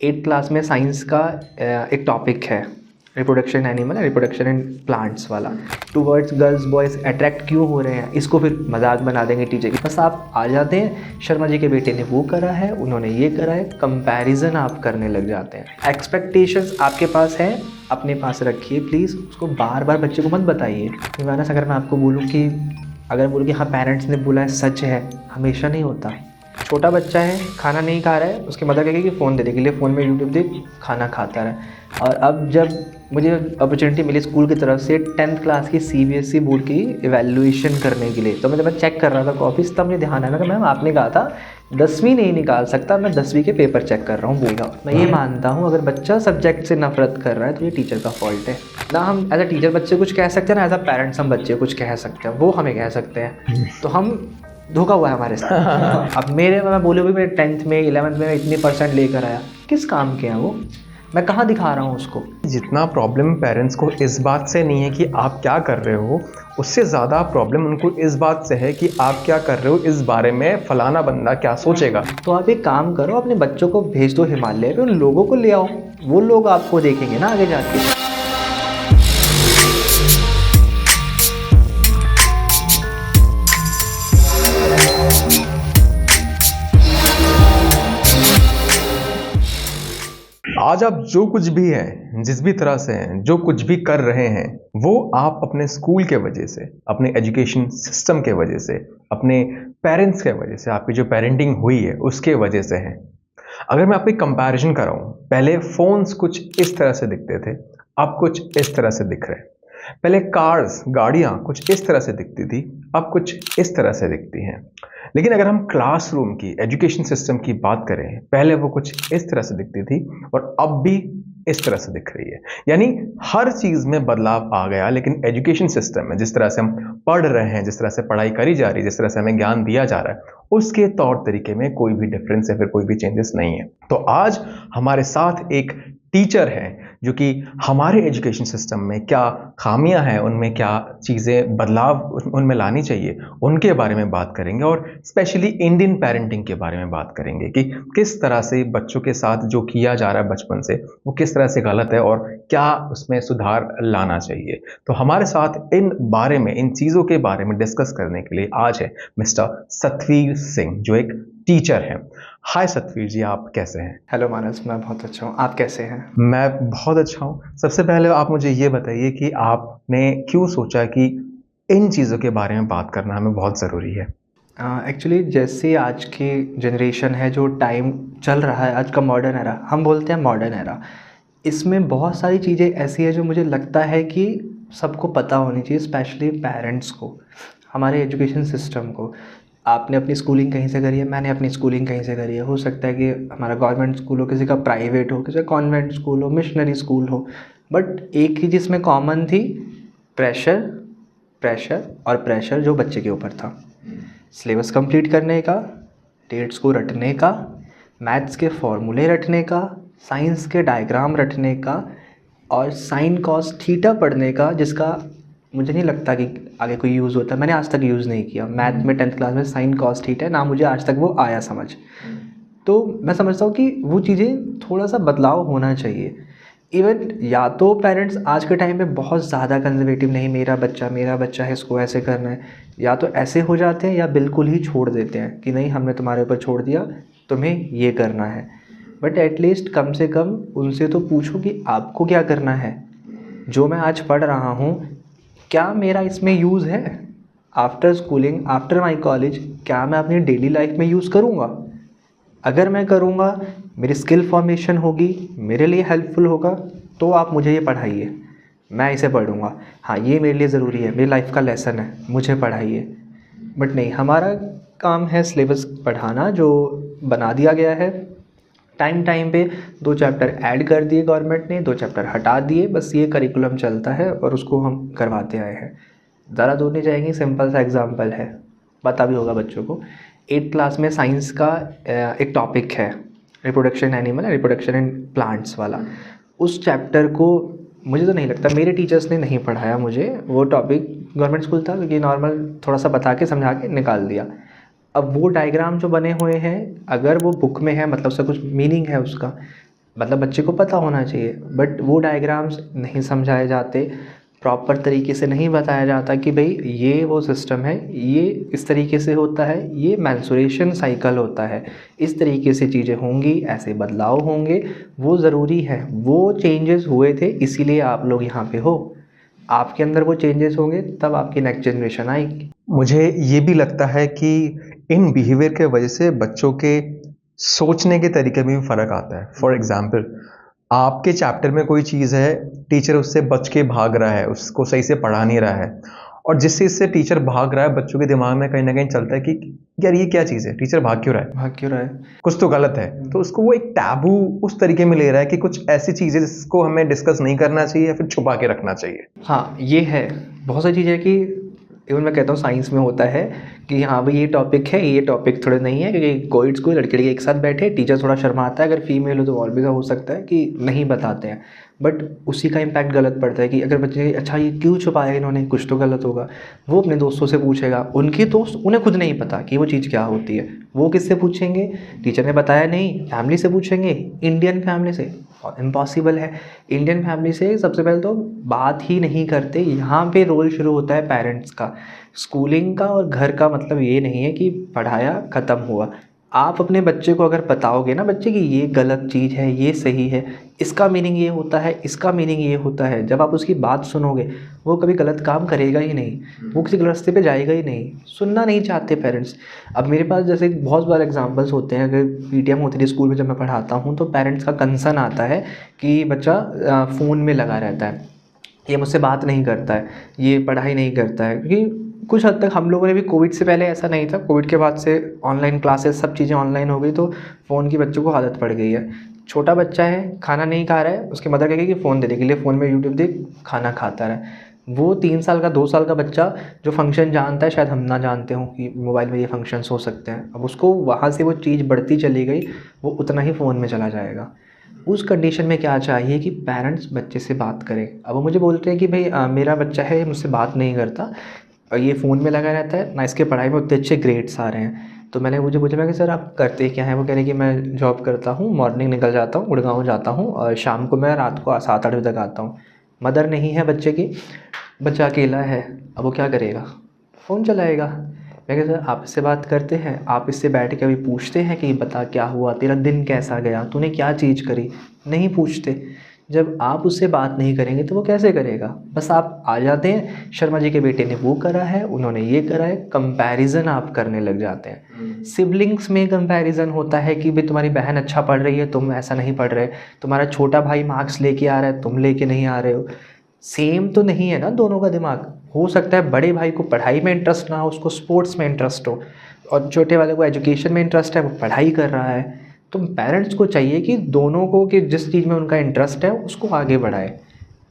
Eighth class में science का एक टॉपिक है reproduction animal, reproduction in plants वाला। टूवर्ड्स गर्ल्स बॉयज़ अट्रैक्ट क्यों हो रहे हैं, इसको फिर मजाक बना देंगे टीचर की। बस आप आ जाते हैं, शर्मा जी के बेटे ने वो करा है, उन्होंने ये करा है, कंपैरिजन आप करने लग जाते हैं। एक्सपेक्टेशंस आपके पास है, अपने पास रखिए प्लीज़, उसको बार बार बच्चे को मत बताइए। मानस, अगर मैं आपको बोलूँ कि हाँ पेरेंट्स ने बोला है सच है, हमेशा नहीं होता। छोटा बच्चा है, खाना नहीं खा रहा है, उसकी मदर कहेगी कि फ़ोन दे देगी, ले फ़ोन में यूट्यूब देख, खाना खाता रहे। और अब जब मुझे अपॉर्चुनिटी मिली स्कूल की तरफ से 10th क्लास की CBSE बोर्ड की इवैल्यूएशन करने के लिए, तो जब मैं चेक कर रहा था कॉपीज, तब मुझे ध्यान आया कि मैम आपने कहा था 10वीं नहीं निकाल सकता, मैं 10वीं के पेपर चेक कर रहा हूँ बोला। मैं ये मानता हूँ अगर बच्चा सब्जेक्ट से नफरत कर रहा है तो ये टीचर का फॉल्ट है ना। हम एज अ टीचर बच्चे कुछ कह सकते हैं ना, एज अ पेरेंट्स हम बच्चे कुछ कह सकते हैं, वो हमें कह सकते हैं, तो हम धोखा हुआ है हमारे साथ। अब मैं बोलूँ भी मैं 10th में 11th में इतनी % लेकर आया, किस काम के हैं वो, मैं कहाँ दिखा रहा हूँ उसको। जितना प्रॉब्लम पेरेंट्स को इस बात से नहीं है कि आप क्या कर रहे हो, उससे ज़्यादा प्रॉब्लम उनको इस बात से है कि आप क्या कर रहे हो इस बारे में फलाना बंदा क्या सोचेगा। तो आप एक काम करो, अपने बच्चों को भेज दो हिमालय पे, उन लोगों को ले आओ, वो लोग आपको देखेंगे ना आगे जाके। आज आप जो कुछ भी हैं, जिस भी तरह से हैं, जो कुछ भी कर रहे हैं, वो आप अपने स्कूल के वजह से, अपने एजुकेशन सिस्टम के वजह से, अपने पेरेंट्स के वजह से, आपकी जो पेरेंटिंग हुई है उसके वजह से हैं। अगर मैं आपको कंपैरिजन कराऊं, पहले फ़ोन्स कुछ इस तरह से दिखते थे, अब कुछ इस तरह से दिख रहे हैं। पहले कार्स, गाड़ियाँ कुछ इस तरह से दिखती थी, अब कुछ इस तरह से दिखती हैं। लेकिन अगर हम क्लासरूम की, एजुकेशन सिस्टम की बात करें, पहले वो कुछ इस तरह से दिखती थी और अब भी इस तरह से दिख रही है। यानी हर चीज़ में बदलाव आ गया, लेकिन एजुकेशन सिस्टम में जिस तरह से हम पढ़ रहे हैं, जिस तरह से पढ़ाई करी जा रही है, जिस तरह से हमें ज्ञान दिया जा रहा है, उसके तौर तरीके में कोई भी डिफरेंस या फिर कोई भी चेंजेस नहीं है। तो आज हमारे साथ एक टीचर है जो कि हमारे एजुकेशन सिस्टम में क्या खामियां हैं, उनमें क्या चीज़ें बदलाव उनमें लानी चाहिए, उनके बारे में बात करेंगे। और स्पेशली इंडियन पेरेंटिंग के बारे में बात करेंगे कि किस तरह से बच्चों के साथ जो किया जा रहा है बचपन से, वो किस तरह से गलत है और क्या उसमें सुधार लाना चाहिए। तो हमारे साथ इन बारे में, इन चीज़ों के बारे में डिस्कस करने के लिए आज है मिस्टर सतवीर सिंह, जो एक टीचर हैं। हाय सतवीर जी, आप कैसे हैं? हेलो मानस, मैं बहुत अच्छा हूँ, आप कैसे हैं? मैं बहुत अच्छा हूँ। सबसे पहले आप मुझे ये बताइए कि आपने क्यों सोचा कि इन चीज़ों के बारे में बात करना हमें बहुत ज़रूरी है? एक्चुअली जैसे आज की जनरेशन है, जो टाइम चल रहा है, आज का मॉडर्न एरा, हम बोलते हैं मॉडर्न एरा, इसमें बहुत सारी चीज़ें ऐसी है जो मुझे लगता है कि सबको पता होनी चाहिए, स्पेशली पेरेंट्स को, हमारे एजुकेशन सिस्टम को। आपने अपनी स्कूलिंग कहीं से करी है, मैंने अपनी स्कूलिंग कहीं से करी है। हो सकता है कि हमारा गवर्नमेंट स्कूल हो, किसी का प्राइवेट हो, किसी का कॉन्वेंट स्कूल हो, मिशनरी स्कूल हो, बट एक ही जिसमें कॉमन थी, प्रेशर, प्रेशर और प्रेशर जो बच्चे के ऊपर था। सिलेबस कंप्लीट करने का, डेट्स को रटने का, मैथ्स के फॉर्मूले रटने का, साइंस के डायग्राम रटने का और साइन कॉस थीटा पढ़ने का, जिसका मुझे नहीं लगता कि आगे कोई यूज़ होता है। मैंने आज तक यूज़ नहीं किया। मैथ में 10th क्लास में साइन कॉस थीटा है ना, मुझे आज तक वो आया समझ। तो मैं समझता हूँ कि वो चीज़ें थोड़ा सा बदलाव होना चाहिए। इवन या तो पेरेंट्स आज के टाइम पे बहुत ज़्यादा कंजर्वेटिव, नहीं मेरा बच्चा है, इसको ऐसे करना है, या तो ऐसे हो जाते हैं या बिल्कुल ही छोड़ देते हैं कि नहीं हमने तुम्हारे ऊपर छोड़ दिया, तुम्हें ये करना है। बट एटलीस्ट कम से कम उनसे तो पूछो कि आपको क्या करना है। जो मैं आज पढ़ रहा हूँ, क्या मेरा इसमें यूज़ है? After schooling, after my college, क्या मैं अपनी डेली लाइफ में यूज़ करूँगा? अगर मैं करूँगा, मेरी स्किल फॉर्मेशन होगी, मेरे लिए हेल्पफुल होगा, तो आप मुझे ये पढ़ाइए, मैं इसे पढ़ूँगा। हाँ, ये मेरे लिए ज़रूरी है, मेरी लाइफ का लेसन है, मुझे पढ़ाइए। बट नहीं, हमारा काम है सिलेबस पढ़ाना, जो बना दिया गया है। टाइम टाइम पे 2 चैप्टर ऐड कर दिए गवर्नमेंट ने, 2 चैप्टर हटा दिए, बस ये करिकुलम चलता है और उसको हम करवाते आए हैं। ज़्यादा दूर नहीं जाएंगे, सिंपल सा एग्जांपल है, पता भी होगा बच्चों को। 8th क्लास में साइंस का एक टॉपिक है reproduction animal, reproduction in plants वाला। उस चैप्टर को मुझे तो नहीं लगता, मेरे टीचर्स ने नहीं पढ़ाया मुझे वो टॉपिक। गवर्नमेंट स्कूल था, क्योंकि नॉर्मल थोड़ा सा बता के समझा के निकाल दिया। अब वो डायग्राम जो बने हुए हैं, अगर वो बुक में है, मतलब उसका कुछ मीनिंग है उसका, मतलब बच्चे को पता होना चाहिए, बट वो डायग्राम्स नहीं समझाए जाते, प्रॉपर तरीके से नहीं बताया जाता कि भाई ये वो सिस्टम है, ये इस तरीके से होता है, ये मेंसुरेशन साइकिल होता है, इस तरीके से चीज़ें होंगी, ऐसे बदलाव होंगे, वो ज़रूरी है, वो चेंजेस हुए थे इसीलिए आप लोग यहाँ पे हो, आपके अंदर वो चेंजेस होंगे तब आपकी नेक्स्ट जनरेशन आएगी। मुझे ये भी लगता है कि इन बिहेवियर के वजह से बच्चों के सोचने के तरीके में भी फ़र्क आता है। फॉर एग्ज़ाम्पल, आपके चैप्टर में कोई चीज़ है, टीचर उससे बच के भाग रहा है, उसको सही से पढ़ा नहीं रहा है, और जिस चीज़ से टीचर भाग रहा है, बच्चों के दिमाग में कहीं न कहीं चलता है कि यार ये क्या चीज़ है? टीचर भाग क्यों रहा है? भाग क्यों रहा है? कुछ तो गलत है। तो उसको वो एक टैबू उस तरीके में ले रहा है कि कुछ ऐसी चीज़ें जिसको हमें डिस्कस नहीं करना चाहिए या फिर छुपा के रखना चाहिए। हाँ, ये है। बहुत सारी चीज़ें कि इवन मैं कहता हूँ साइंस में होता है कि हाँ भाई ये टॉपिक है, ये टॉपिक थोड़े नहीं है, क्योंकि कोई कोई लड़के लड़के एक साथ बैठे, टीचर थोड़ा शर्माता है, अगर फीमेल हो तो और भी हो सकता है कि नहीं बताते हैं, बट उसी का इम्पैक्ट गलत पड़ता है कि अगर बच्चे अच्छा ये क्यों छुपाया इन्होंने, कुछ तो गलत होगा, वो अपने दोस्तों से पूछेगा, उनके दोस्त उन्हें खुद नहीं पता कि वो चीज़ क्या होती है, वो किससे पूछेंगे? टीचर ने बताया नहीं, फैमिली से पूछेंगे, इंडियन फैमिली से, और इम्पॉसिबल है। इंडियन फैमिली से सबसे पहले तो बात ही नहीं करते, यहाँ पे रोल शुरू होता है पेरेंट्स का। स्कूलिंग का और घर का मतलब ये नहीं है कि पढ़ाया ख़त्म हुआ। आप अपने बच्चे को अगर बताओगे ना बच्चे की ये गलत चीज़ है, ये सही है, इसका मीनिंग ये होता है, इसका मीनिंग ये होता है, जब आप उसकी बात सुनोगे वो कभी गलत काम करेगा ही नहीं, वो किसी गलत रास्ते पे जाएगा ही नहीं। सुनना नहीं चाहते पेरेंट्स। अब मेरे पास जैसे बहुत बार एग्जांपल्स होते हैं, अगर पीटीएम होती थी स्कूल में जब मैं पढ़ाता हूँ, तो पेरेंट्स का कंसर्न आता है कि बच्चा फ़ोन में लगा रहता है, ये मुझसे बात नहीं करता है, ये पढ़ाई नहीं करता है, क्योंकि कुछ हद तक हम लोगों ने भी कोविड से पहले ऐसा नहीं था, कोविड के बाद से ऑनलाइन क्लासेस सब चीज़ें ऑनलाइन हो गई, तो फ़ोन की बच्चों को आदत पड़ गई है। छोटा बच्चा है, खाना नहीं खा रहा है, उसकी मदर कहेगी कि फ़ोन दे दे, के लिए फ़ोन में यूट्यूब देख, खाना खाता रहे। वो 3 साल का 2 साल का बच्चा जो फंक्शन जानता है, शायद हम ना जानते हों कि मोबाइल में ये फंक्शंस हो सकते हैं, अब उसको वहाँ से वो चीज़ बढ़ती चली गई, वो उतना ही फ़ोन में चला जाएगा। उस कंडीशन में क्या चाहिए कि पेरेंट्स बच्चे से बात करें। अब वो मुझे बोलते हैं कि भाई मेरा बच्चा है, मुझसे बात नहीं करता और ये फ़ोन में लगा रहता है ना, इसके पढ़ाई में उतने अच्छे ग्रेड्स आ रहे हैं। तो मैंने मुझे पूछा, मैं कि सर आप करते क्या हैं? वो कह रहे कि मैं जॉब करता हूँ, मॉर्निंग निकल जाता हूँ, गुड़गांव जाता हूँ और शाम को मैं रात को 7-8 बजे तक आता हूँ। मदर नहीं है बच्चे की, बच्चा अकेला है, अब वो क्या करेगा? फ़ोन चलाएगा। मैं कहा सर आप इससे बात करते हैं, आप इससे बैठ के अभी पूछते हैं कि बता क्या हुआ, तेरा दिन कैसा गया, तूने क्या चीज़ करी? नहीं पूछते। जब आप उससे बात नहीं करेंगे तो वो कैसे करेगा? बस आप आ जाते हैं, शर्मा जी के बेटे ने वो करा है, उन्होंने ये करा है, कंपैरिजन आप करने लग जाते हैं। सिबलिंग्स में कंपैरिजन होता है कि भाई तुम्हारी बहन अच्छा पढ़ रही है, तुम ऐसा नहीं पढ़ रहे, तुम्हारा छोटा भाई मार्क्स लेके आ रहा है, तुम लेके नहीं आ रहे हो। सेम तो नहीं है ना दोनों का दिमाग। हो सकता है बड़े भाई को पढ़ाई में इंटरेस्ट ना हो, उसको स्पोर्ट्स में इंटरेस्ट हो, और छोटे वाले को एजुकेशन में इंटरेस्ट है, वो पढ़ाई कर रहा है। तो पेरेंट्स को चाहिए कि दोनों को, कि जिस चीज़ में उनका इंटरेस्ट है उसको आगे बढ़ाए।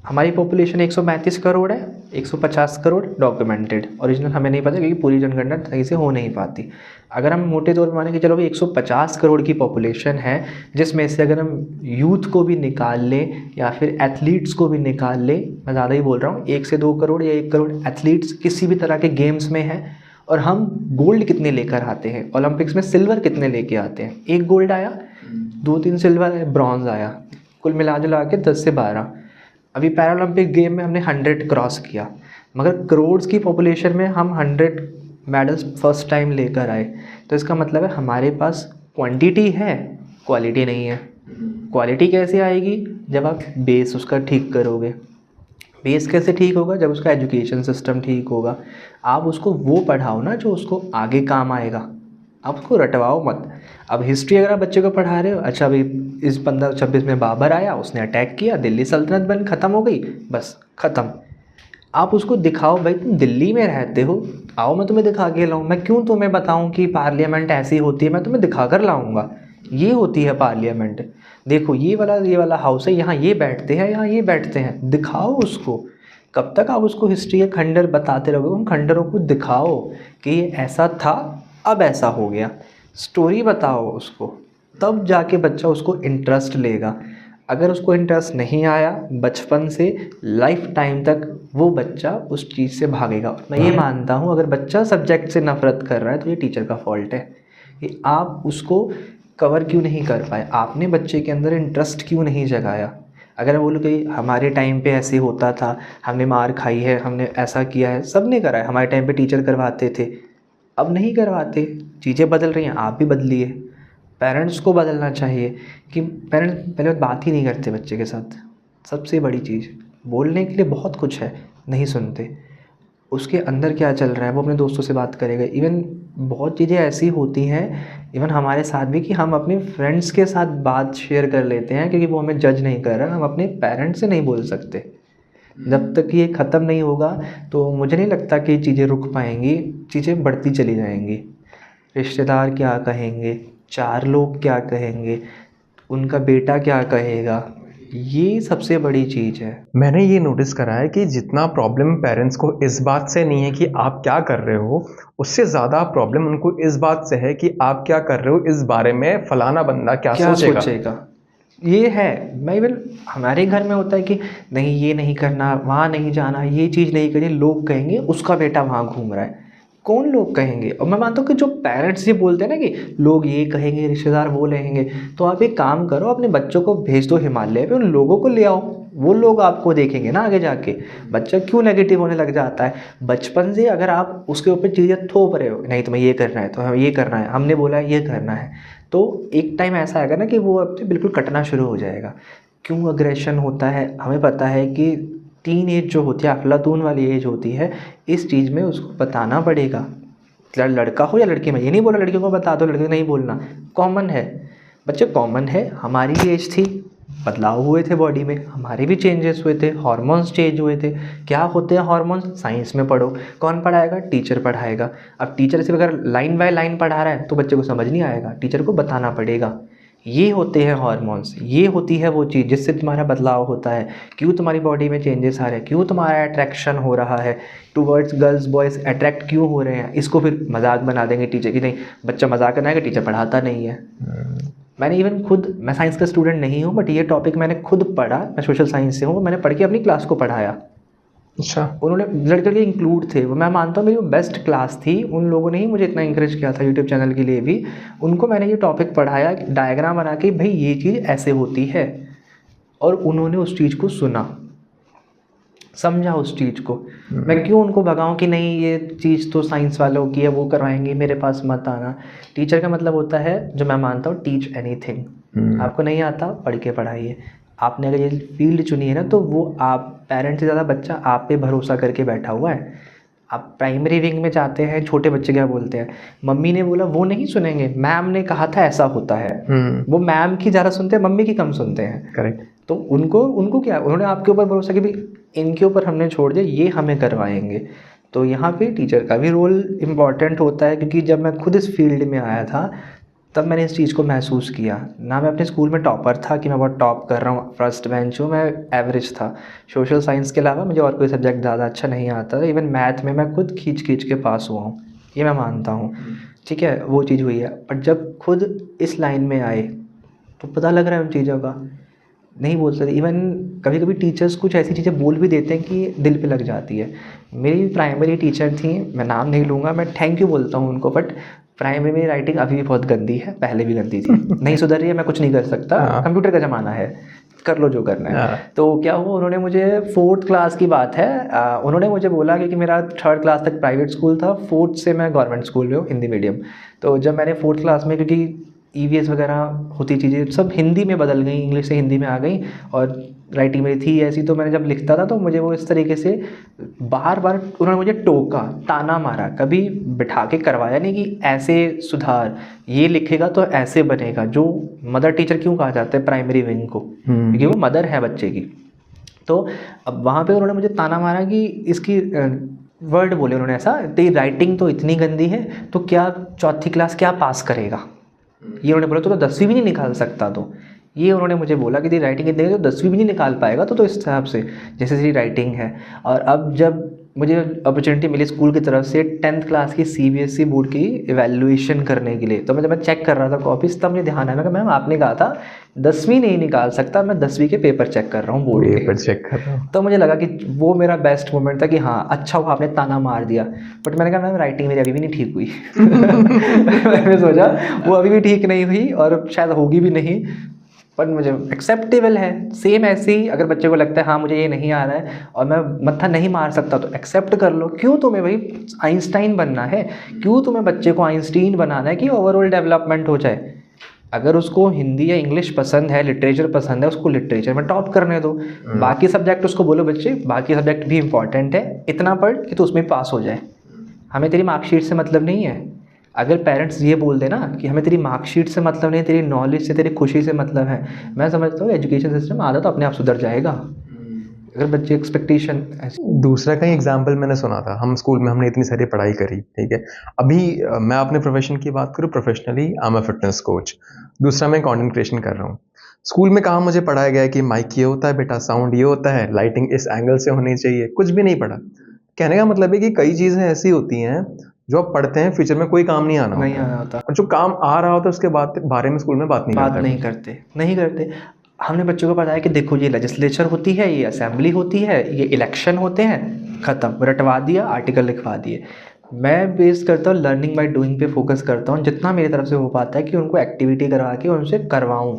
हमारी पॉपुलेशन 135 करोड़ है, 150 करोड़ डॉक्यूमेंटेड, ओरिजिनल हमें नहीं पता क्योंकि पूरी जनगणना सही से हो नहीं पाती। अगर हम मोटे तौर पर माने कि चलो भाई 150 करोड़ की पॉपुलेशन है, जिसमें से अगर हम यूथ को भी निकाल लें या फिर एथलीट्स को भी निकाल लें, मैं ज़्यादा ही बोल रहा हूँ, 1 से 2 करोड़ या 1 करोड़ एथलीट्स किसी भी तरह के गेम्स में हैं, और हम गोल्ड कितने लेकर आते हैं, ओलंपिक्स में सिल्वर कितने लेके आते हैं? 1 गोल्ड आया, 2-3 सिल्वर, ब्रॉन्ज आया, कुल मिला जुला के 10 से 12। अभी पैरालंपिक गेम में हमने 100 क्रॉस किया, मगर करोड़ की पॉपुलेशन में हम 100 मेडल्स फर्स्ट टाइम लेकर आए। तो इसका मतलब है हमारे पास क्वांटिटी है, क्वालिटी नहीं है। क्वालिटी कैसे आएगी? जब आप बेस उसका ठीक करोगे। बेस कैसे ठीक होगा? जब उसका एजुकेशन सिस्टम ठीक होगा। आप उसको वो पढ़ाओ ना जो उसको आगे काम आएगा, आप उसको रटवाओ मत। अब हिस्ट्री अगर आप बच्चे को पढ़ा रहे हो, अच्छा भाई इस 1526 में बाबर आया, उसने अटैक किया, दिल्ली सल्तनत बन ख़त्म हो गई, बस ख़त्म। आप उसको दिखाओ, भाई तुम दिल्ली में रहते हो, आओ मैं तुम्हें दिखा के लाऊँ। मैं क्यों तुम्हें बताऊँ कि पार्लियामेंट ऐसी होती है? मैं तुम्हें दिखा कर लाऊँगा, ये होती है पार्लियामेंट। देखो ये वाला हाउस है, यहाँ ये बैठते हैं, यहाँ ये बैठते हैं, दिखाओ उसको। कब तक आप उसको हिस्ट्री के खंडर बताते रहोगे? उन खंडरों को दिखाओ कि ये ऐसा था, अब ऐसा हो गया। स्टोरी बताओ उसको, तब जाके बच्चा उसको इंटरेस्ट लेगा। अगर उसको इंटरेस्ट नहीं आया बचपन से, लाइफ टाइम तक वो बच्चा उस चीज़ से भागेगा। मैं ये मानता हूँ अगर बच्चा सब्जेक्ट से नफरत कर रहा है तो ये टीचर का फॉल्ट है कि आप उसको कवर क्यों नहीं कर पाए, आपने बच्चे के अंदर इंटरेस्ट क्यों नहीं जगाया। अगर मैं बोलूँ कि हमारे टाइम पे ऐसे होता था, हमने मार खाई है, हमने ऐसा किया है, सब ने करा है, हमारे टाइम पे टीचर करवाते थे, अब नहीं करवाते। चीज़ें बदल रही हैं, आप भी बदलिए। पेरेंट्स को बदलना चाहिए कि पेरेंट्स पहले बात ही नहीं करते बच्चे के साथ। सबसे बड़ी चीज़, बोलने के लिए बहुत कुछ है, नहीं सुनते। उसके अंदर क्या चल रहा है वो अपने दोस्तों से बात करेगा। इवन बहुत चीज़ें ऐसी होती हैं, इवन हमारे साथ भी, कि हम अपने फ्रेंड्स के साथ बात शेयर कर लेते हैं क्योंकि वो हमें जज नहीं कर रहा। हम अपने पेरेंट्स से नहीं बोल सकते। जब तक ये ख़त्म नहीं होगा तो मुझे नहीं लगता कि चीज़ें रुक पाएंगी, चीज़ें बढ़ती चली जाएंगी। रिश्तेदार क्या कहेंगे, 4 लोग क्या कहेंगे, उनका बेटा क्या कहेगा, ये सबसे बड़ी चीज़ है। मैंने ये नोटिस करा है कि जितना प्रॉब्लम पेरेंट्स को इस बात से नहीं है कि आप क्या कर रहे हो, उससे ज़्यादा प्रॉब्लम उनको इस बात से है कि आप क्या कर रहे हो इस बारे में फलाना बंदा क्या सोचेगा। ये है। मैं इवन हमारे घर में होता है कि नहीं ये नहीं करना, वहाँ नहीं जाना, ये चीज़ नहीं करनी, लोग कहेंगे उसका बेटा वहाँ घूम रहा है। कौन लोग कहेंगे? और मैं मानता हूँ कि जो पेरेंट्स ये बोलते हैं ना कि लोग ये कहेंगे, रिश्तेदार वो कहेंगे, तो आप एक काम करो, अपने बच्चों को भेज दो हिमालय पे, उन लोगों को ले आओ, वो लोग आपको देखेंगे ना आगे जाके। बच्चा क्यों नेगेटिव होने लग जाता है? बचपन से अगर आप उसके ऊपर चीज़ें थोप रहे हो, नहीं तुम्हें ये करना है, तो हमें ये करना है, हमने बोला है ये करना है, तो एक टाइम ऐसा आएगा ना कि वो अब से बिल्कुल कटना शुरू हो जाएगा। क्यों अग्रेशन होता है? हमें पता है कि टीन एज जो होती है, अफलातून वाली एज होती है, इस चीज़ में उसको बताना पड़ेगा। लड़का हो या लड़की, में ये नहीं बोला लड़कियों को बता दो, लड़के को नहीं बोलना, कॉमन है बच्चे, कॉमन है। हमारी एज थी, बदलाव हुए थे बॉडी में, हमारे भी चेंजेस हुए थे, हार्मोन्स चेंज हुए थे। क्या होते हैं हार्मोन्स? साइंस में पढ़ो। कौन पढ़ाएगा? टीचर पढ़ाएगा। अब टीचर सिर्फ अगर लाइन बाय लाइन पढ़ा रहा है तो बच्चे को समझ नहीं आएगा, टीचर को बताना पड़ेगा। ये होते हैं हार्मोन्स, ये होती है वो चीज़ जिससे तुम्हारा बदलाव होता है। क्यों तुम्हारी बॉडी में चेंजेस आ रहे हैं, क्यों तुम्हारा अट्रैक्शन हो रहा है टूवर्ड्स गर्ल्स बॉयज़, अट्रैक्ट क्यों हो रहे हैं। इसको फिर मजाक बना देंगे टीचर की, नहीं बच्चा मजाक बनाएगा, टीचर पढ़ाता नहीं है। मैंने इवन खुद, मैं साइंस का स्टूडेंट नहीं हूँ, बट ये टॉपिक मैंने खुद पढ़ा, मैं सोशल साइंस से हूँ, मैंने पढ़ के अपनी क्लास को पढ़ाया। अच्छा। उन्होंने लड़के लड़के इंक्लूड थे, वो मैं मानता हूँ मेरी वो बेस्ट क्लास थी। उन लोगों ने ही मुझे इतना इंकरेज किया था यूट्यूब चैनल के लिए भी। उनको मैंने ये टॉपिक पढ़ाया, डायग्राम बना के, भाई ये चीज़ ऐसे होती है, और उन्होंने उस चीज़ को सुना, समझा उस चीज़ को। मैं क्यों उनको भगाऊं कि नहीं ये चीज़ तो साइंस वालों की है, वो करवाएंगे, मेरे पास मत आना। टीचर का मतलब होता है, जो मैं मानता हूँ, टीच एनीथिंग। आपको नहीं आता, पढ़ के पढ़ाइए। आपने अगर ये फील्ड चुनी है ना, तो वो आप पेरेंट्स से ज़्यादा बच्चा आप पे भरोसा करके बैठा हुआ है। आप प्राइमरी विंग में जाते हैं, छोटे बच्चे क्या बोलते हैं, मम्मी ने बोला, वो नहीं सुनेंगे, मैम ने कहा था ऐसा होता है। वो मैम की ज़्यादा सुनते हैं, मम्मी की कम सुनते हैं। करेक्ट। तो उनको क्या, उन्होंने आपके ऊपर भरोसा कि भाई इनके ऊपर हमने छोड़ दिया, ये हमें करवाएंगे। तो यहाँ पे टीचर का भी रोल इम्पॉर्टेंट होता है, क्योंकि जब मैं खुद इस फील्ड में आया था तब मैंने इस चीज़ को महसूस किया। ना मैं अपने स्कूल में टॉपर था कि मैं बहुत टॉप कर रहा हूँ, फर्स्ट बेंच हूँ, मैं एवरेज था। सोशल साइंस के अलावा मुझे और कोई सब्जेक्ट ज़्यादा अच्छा नहीं आता था। इवन मैथ में मैं खुद खींच के पास हुआ हूँ, ये मैं मानता हूँ। ठीक है, वो चीज़ हुई है। पर जब खुद इस लाइन में आए तो पता लग रहा है उन चीज़ों का, नहीं बोल सकते। इवन कभी कभी टीचर्स कुछ ऐसी चीज़ें बोल भी देते हैं कि दिल पे लग जाती है। मेरी प्राइमरी टीचर थी, मैं नाम नहीं लूँगा, मैं थैंक यू बोलता हूँ उनको, बट प्राइमरी में राइटिंग अभी भी बहुत गंदी है, पहले भी गंदी थी, नहीं सुधर रही है, मैं कुछ नहीं कर सकता, कंप्यूटर का ज़माना है, कर लो जो करना है। तो क्या हुआ, उन्होंने मुझे 4th क्लास की बात है, उन्होंने मुझे बोला कि मेरा 3rd क्लास तक प्राइवेट स्कूल था, 4th से मैं गवर्नमेंट स्कूल में हूँ, हिंदी मीडियम। तो जब मैंने 4th क्लास में, क्योंकि EVS वगैरह होती चीज़ें सब हिंदी में बदल गई, इंग्लिश से हिंदी में आ गई, और राइटिंग मेरी थी ऐसी, तो मैंने जब लिखता था तो मुझे वो इस तरीके से बार बार उन्होंने मुझे टोका, ताना मारा, कभी बिठा के करवाया नहीं कि ऐसे सुधार, ये लिखेगा तो ऐसे बनेगा। जो मदर टीचर क्यों कहा जाता है प्राइमरी विंग को, क्योंकि वो मदर है बच्चे की। तो अब वहाँ पे उन्होंने मुझे ताना मारा कि इसकी वर्ड बोले उन्होंने ऐसा, तेरी राइटिंग तो इतनी गंदी है, तो क्या 4th क्लास क्या पास करेगा। ये उन्होंने बोला, तो 10वीं भी नहीं निकाल सकता। तो ये उन्होंने मुझे बोला कि तेरी राइटिंग इतनी है तो 10वीं भी नहीं निकाल पाएगा, तो इस हिसाब से जैसे तेरी राइटिंग है। और अब जब मुझे अपॉर्चुनिटी मिली स्कूल की तरफ से 10th क्लास की CBSE बोर्ड की इवैल्यूएशन करने के लिए। तो जब मैं चेक कर रहा था कॉपीज, तब मुझे ध्यान आया, मैं कहा मैम आपने कहा था 10वीं नहीं निकाल सकता, मैं 10वीं के पेपर चेक कर रहा हूँ बोर्ड के। पेपर चेक कर रहा हूँ। तो मुझे लगा कि वो मेरा बेस्ट मोमेंट था कि हाँ अच्छा हुआ आपने ताना मार दिया। बट मैंने कहा मैम राइटिंग मेरी अभी भी नहीं ठीक हुई। मैंने सोचा वो अभी भी ठीक नहीं हुई और शायद होगी भी नहीं, पर मुझे एक्सेप्टेबल है। सेम ऐसे ही अगर बच्चे को लगता है हाँ मुझे ये नहीं आ रहा है और मैं मत्था नहीं मार सकता, तो एक्सेप्ट कर लो। क्यों तुम्हें भाई आइंस्टाइन बनना है, क्यों तुम्हें बच्चे को आइंस्टीन बनाना है कि ओवरऑल डेवलपमेंट हो जाए। अगर उसको हिंदी या इंग्लिश पसंद है, लिटरेचर पसंद है, उसको लिटरेचर में टॉप करने दो। बाकी सब्जेक्ट उसको बोलो बच्चे बाकी सब्जेक्ट भी इंपॉर्टेंट है, इतना पढ़ कि तो उसमें पास हो जाए, हमें तेरी मार्कशीट से मतलब नहीं है। अगर पेरेंट्स ये बोल देना कि हमें तेरी मार्कशीट से मतलब नहीं, तेरी नॉलेज से, तेरी खुशी से मतलब है, मैं समझता हूँ एजुकेशन सिस्टम आधा तो अपने आप सुधर जाएगा। अगर बच्चे एक्सपेक्टेशन दूसरा कहीं एग्जाम्पल मैंने सुना था, हम स्कूल में हमने इतनी सारी पढ़ाई करी, ठीक है, अभी मैं अपने प्रोफेशन की बात करूँ, professionally I am a fitness coach, दूसरा मैं कंटेंट क्रिएशन कर रहा हूँ। स्कूल में कहाँ मुझे पढ़ाया गया है कि माइक ये होता है बेटा, साउंड ये होता है, लाइटिंग इस एंगल से होनी चाहिए, कुछ भी नहीं पढ़ा। कहने का मतलब है कि कई चीज़ें ऐसी होती हैं जो आप पढ़ते हैं फ्यूचर में कोई काम नहीं आना नहीं होता है, आया होता, और जो काम आ रहा होता है उसके बारे में स्कूल में बात नहीं करते। हमने बच्चों को बताया कि देखो ये लेजिस्लेचर होती है, ये असेंबली होती है, ये इलेक्शन होते हैं, ख़त्म, रटवा दिया, आर्टिकल लिखवा दिए। मैं बेस करता हूँ लर्निंग बाय डूइंग पे फोकस करता हूँ, जितना मेरी तरफ से हो पाता है कि उनको एक्टिविटी करवा के उनसे करवाऊँ।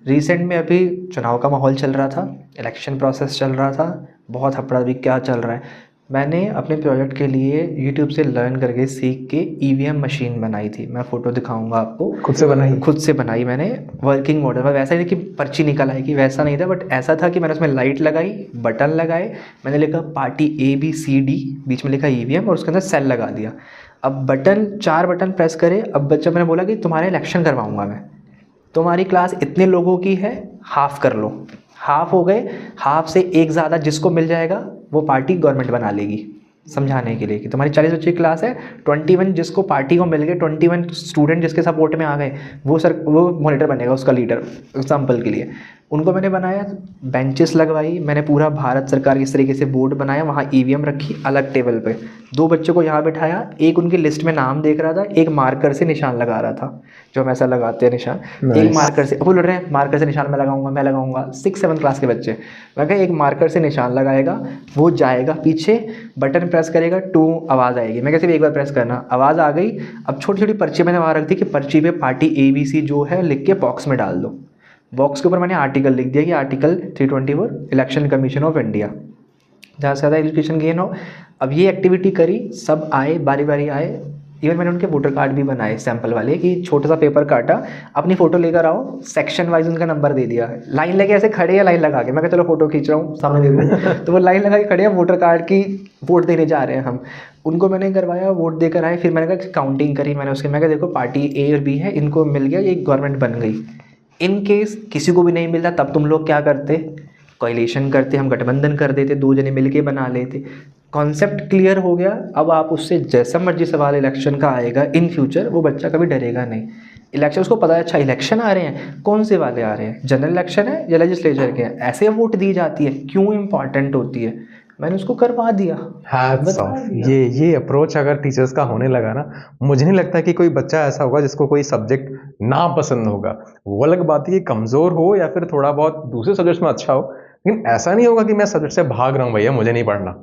रिसेंट में अभी चुनाव का माहौल चल रहा था, इलेक्शन प्रोसेस चल रहा था, बहुत हपड़ा भी क्या चल रहा है। मैंने अपने प्रोजेक्ट के लिए यूट्यूब से लर्न करके सीख के EVM मशीन बनाई थी, मैं फ़ोटो दिखाऊंगा आपको। खुद से बनाई मैंने, वर्किंग मॉडल। वैसा नहीं कि पर्ची निकल आएगी, वैसा नहीं था, बट ऐसा था कि मैंने उसमें लाइट लगाई, बटन लगाए, मैंने लिखा पार्टी ABCD, बीच में लिखा EVM और उसके अंदर सेल लगा दिया। अब 4 बटन प्रेस करे, अब बच्चा, मैंने बोला कि तुम्हारे इलेक्शन करवाऊँगा मैं, तुम्हारी क्लास इतने लोगों की है, हाफ कर लो, हाफ हो गए, हाफ से एक ज़्यादा जिसको मिल जाएगा वो पार्टी गवर्नमेंट बना लेगी। समझाने के लिए कि तुम्हारी 40 बच्चे की क्लास है, 21 जिसको पार्टी को मिल गए, 21 स्टूडेंट जिसके सपोर्ट में आ गए, वो मॉनिटर बनेगा, उसका लीडर, एग्जाम्पल के लिए। उनको मैंने बनाया, बेंचेस लगवाई, मैंने पूरा भारत सरकार की इस तरीके से बोर्ड बनाया, वहाँ EVM रखी अलग टेबल पे, 2 बच्चों को यहाँ बिठाया, एक उनकी लिस्ट में नाम देख रहा था, एक मार्कर से निशान लगा रहा था, जो हम ऐसा लगाते हैं निशान, एक मार्कर से, वो लड़ रहे हैं मार्कर से निशान मैं लगाऊंगा 6-7 क्लास के बच्चे। मैं कहा एक मार्कर से निशान लगाएगा, वो जाएगा पीछे, बटन प्रेस करेगा, 2 आवाज़ आएगी, मैं सिर्फ एक बार प्रेस करना, आवाज़ आ गई। अब छोटी छोटी पर्ची मैंने वहाँ रख दी कि पर्ची पे पार्टी ABC जो है लिख के बॉक्स में डाल दो। बॉक्स के ऊपर मैंने आर्टिकल लिख दिया कि article 324 election commission of India, जहाँ से ज़्यादा एजुकेशन गेन हो। अब ये एक्टिविटी करी, सब आए, बारी बारी आए, इवन मैंने उनके वोटर कार्ड भी बनाए सैंपल वाले, कि छोटा सा पेपर काटा, अपनी फ़ोटो लेकर आओ, सेक्शन वाइज उनका नंबर दे दिया, लाइन लगे ऐसे खड़े हैं, लाइन लगा के, मैं कहा चलो फ़ोटो खींच रहा हूँ सामने दे दूँ। तो वो लाइन लगा के खड़े हैं, वोटर कार्ड की वोट देने जा रहे हैं हम, उनको मैंने करवाया, वोट देकर आए। फिर मैंने कहा काउंटिंग करी मैंने उसके, मैं कहा देखो पार्टी A और B है, इनको मिल गया, ये गवर्नमेंट बन गई। इन केस किसी को भी नहीं मिलता, तब तुम लोग क्या करते, कोएलिशन करते, हम गठबंधन कर देते, 2 जने मिलके बना लेते। कॉन्सेप्ट क्लियर हो गया, अब आप उससे जैसा मर्जी सवाल इलेक्शन का आएगा इन फ्यूचर, वो बच्चा कभी डरेगा नहीं। इलेक्शन उसको पता है, अच्छा इलेक्शन आ रहे हैं, कौन से वाले आ रहे हैं, जनरल इलेक्शन है या लेजिस्लेचर के हैं, ऐसे वोट दी जाती है, क्यों इंपॉर्टेंट होती है, मैंने उसको करवा दिया। ये अप्रोच अगर टीचर्स का होने लगा ना, मुझे नहीं लगता कि कोई बच्चा ऐसा होगा जिसको कोई सब्जेक्ट ना पसंद होगा। वो अलग बात है कि कमज़ोर हो या फिर थोड़ा बहुत दूसरे सब्जेक्ट्स में अच्छा हो, लेकिन ऐसा नहीं होगा कि मैं सब्जेक्ट से भाग रहा हूँ, भैया मुझे नहीं पढ़ना।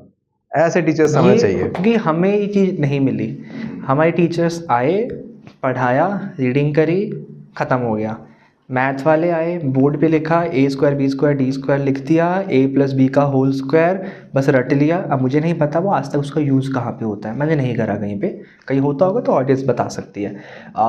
ऐसे टीचर्स हमें चाहिए, क्योंकि हमें ये चीज़ नहीं मिली। हमारे टीचर्स आए, पढ़ाया, रीडिंग करी, ख़त्म हो गया। मैथ वाले आए, बोर्ड पे लिखा A² B² D² लिख दिया, A+B का होल स्क्वायर, बस रट लिया। अब मुझे नहीं पता वो आज तक उसका यूज़ कहाँ पे होता है, मैंने नहीं करा कहीं पे, कहीं होता होगा तो ऑडियंस बता सकती है।